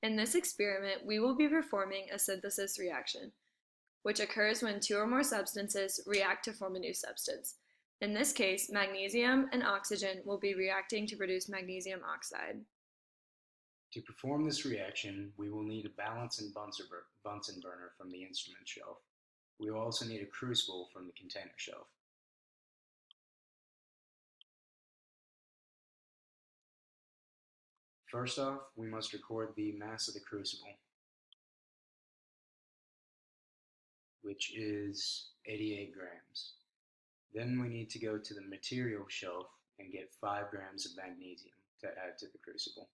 In this experiment, we will be performing a synthesis reaction, which occurs when two or more substances react to form a new substance. In this case, magnesium and oxygen will be reacting to produce magnesium oxide. To perform this reaction, we will need a balance and Bunsen burner from the instrument shelf. We will also need a crucible from the container shelf. First off, we must record the mass of the crucible, which is 88 grams. Then we need to go to the material shelf and get 5 grams of magnesium to add to the crucible.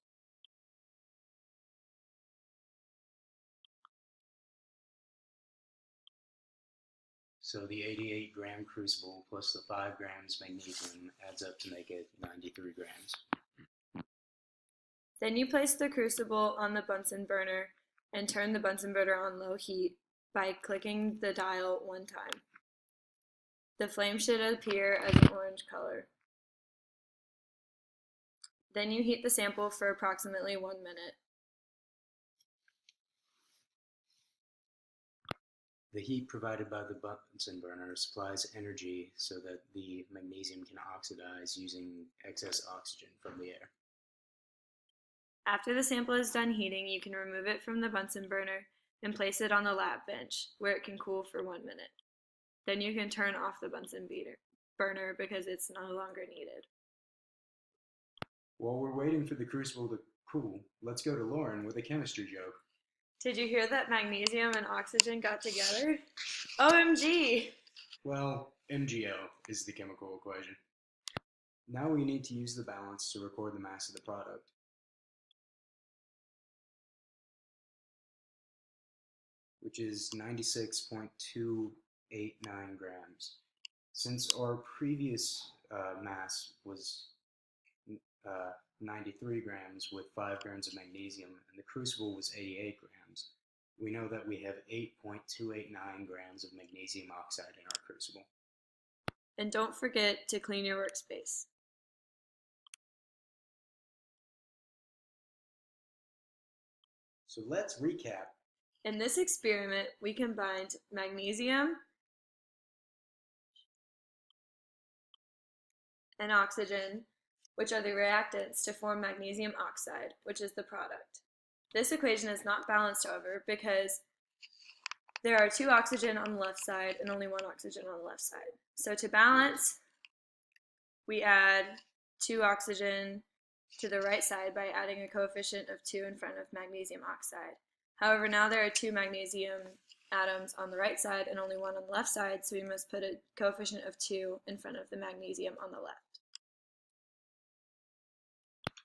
So the 88 gram crucible plus the 5 grams magnesium adds up to make it 93 grams. Then you place the crucible on the Bunsen burner and turn the Bunsen burner on low heat by clicking the dial one time. The flame should appear as an orange color. Then you heat the sample for approximately 1 minute. The heat provided by the Bunsen burner supplies energy so that the magnesium can oxidize using excess oxygen from the air. After the sample is done heating, you can remove it from the Bunsen burner and place it on the lab bench, where it can cool for 1 minute. Then you can turn off the Bunsen burner because it's no longer needed. While we're waiting for the crucible to cool, let's go to Lauren with a chemistry joke. Did you hear that magnesium and oxygen got together? OMG! Well, MgO is the chemical equation. Now we need to use the balance to record the mass of the product. Which is 96.289 grams. Since our previous mass was 93 grams with 5 grams of magnesium and the crucible was 88 grams, we know that we have 8.289 grams of magnesium oxide in our crucible. And don't forget to clean your workspace. So let's recap. In this experiment, we combined magnesium and oxygen, which are the reactants, to form magnesium oxide, which is the product. This equation is not balanced, however, because there are 2 oxygen on the left side and only 1 oxygen on the left side. So to balance, we add 2 oxygen to the right side by adding a coefficient of 2 in front of magnesium oxide. However, now there are 2 magnesium atoms on the right side and only 1 on the left side, so we must put a coefficient of 2 in front of the magnesium on the left.